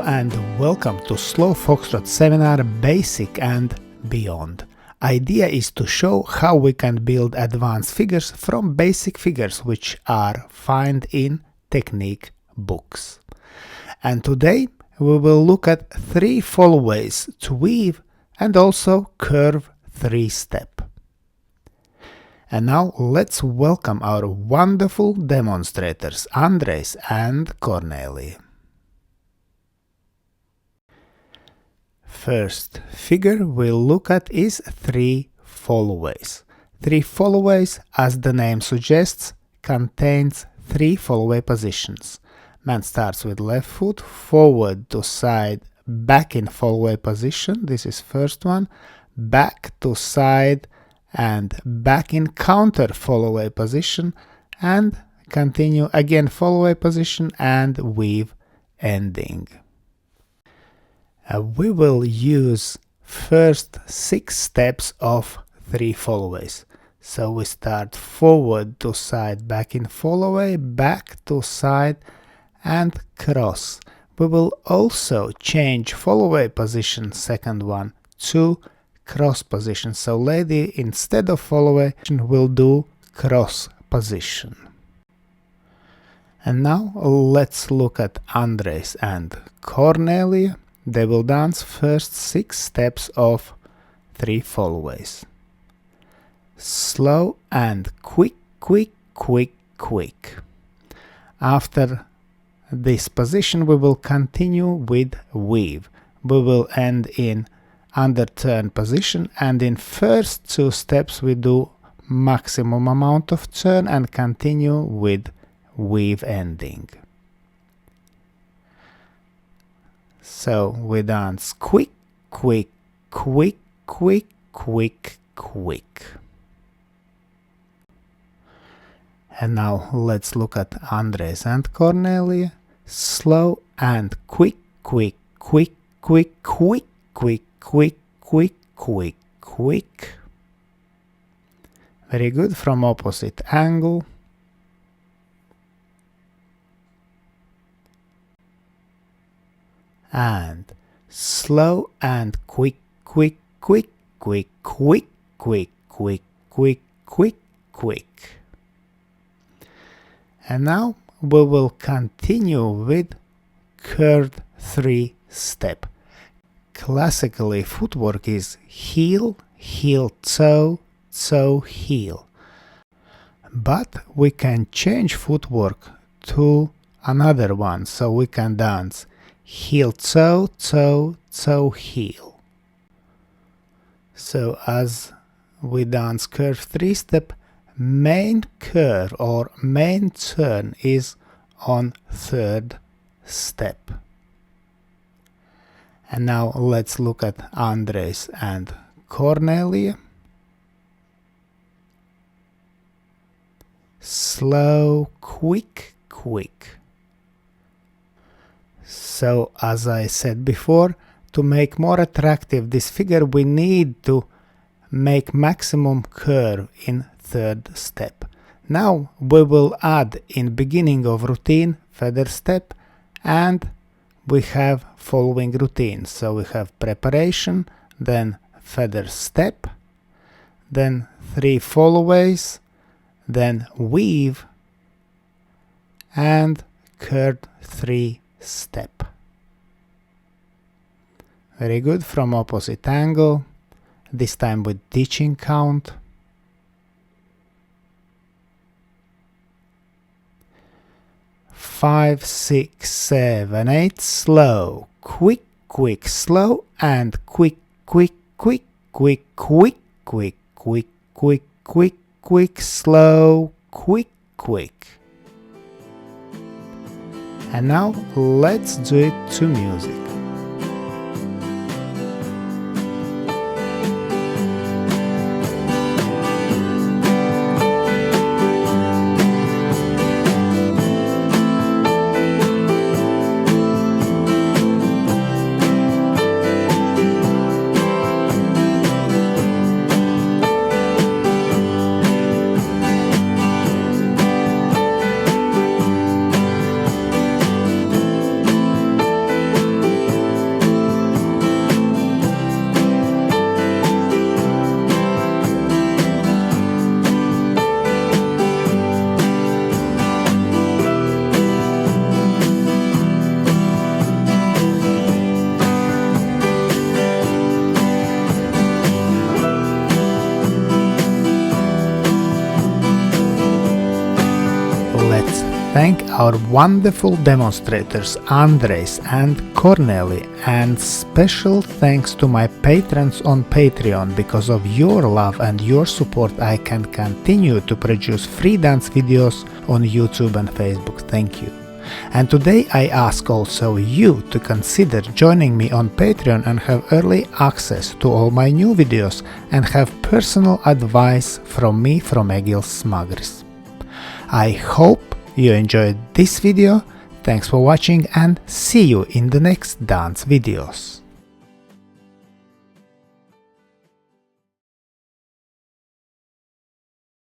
and welcome to Slow Foxtrot Seminar Basic and Beyond. Idea is to show how we can build advanced figures from basic figures which are found in technique books. And today we will look at 3 Fallaways to weave and also curve 3-step. And now let's welcome our wonderful demonstrators Andrejs and Kornelija. First figure we'll look at is 3 Fallaways. 3 Fallaways, as the name suggests, contains 3 fallaway positions. Man starts with left foot, forward to side, back in fallaway position, this is first one, back to side and back in counter fallaway position, and continue again fallaway position and weave ending. We will use first 6 steps of 3 fallaways. So we start forward to side, back in fallaway, back to side and cross. We will also change fallaway position, second one, to cross position. So lady, instead of fallaway, will do cross position. And now let's look at Andrejs and Kornelija. They will dance first 6 steps of 3 fallaways. Slow and quick, quick, quick, quick. After this position we will continue with weave. We will end in underturn position, and in first 2 steps we do maximum amount of turn and continue with weave ending. So we dance quick, quick, quick, quick, quick, quick. And now let's look at Andrejs and Kornelija. Slow and quick, quick, quick, quick, quick, quick, quick, quick, quick, quick. Very good, from opposite angle. And slow and quick, quick, quick, quick, quick, quick, quick, quick, quick, quick. And now we will continue with curved 3-step. Classically, footwork is heel, heel, toe, toe, heel. But we can change footwork to another one, so we can dance heel, toe, toe, toe, heel. So as we dance curve 3-step, main curve or main turn is on 3rd step. And now let's look at Andrejs and Kornelija. Slow, quick, quick. So as I said before, to make more attractive this figure we need to make maximum curve in 3rd step. Now we will add in beginning of routine feather step, and we have following routine. So we have preparation, then feather step, then 3 fallaways, then weave and curved 3-step. Very good, from opposite angle, this time with teaching count. Five, 6, 7, 8, slow, quick, quick, slow, and quick, quick, quick, quick, quick, quick, quick, quick, quick, quick, slow, quick, quick. And now let's do it to music. thank our wonderful demonstrators Andrejs and Kornelija, and special thanks to my patrons on Patreon. Because of your love and your support I can continue to produce free dance videos on YouTube and Facebook. Thank you. And today I ask also you to consider joining me on Patreon and have early access to all my new videos and have personal advice from me, from Egils Smagris. I hope you enjoyed this video. Thanks for watching and see you in the next dance videos.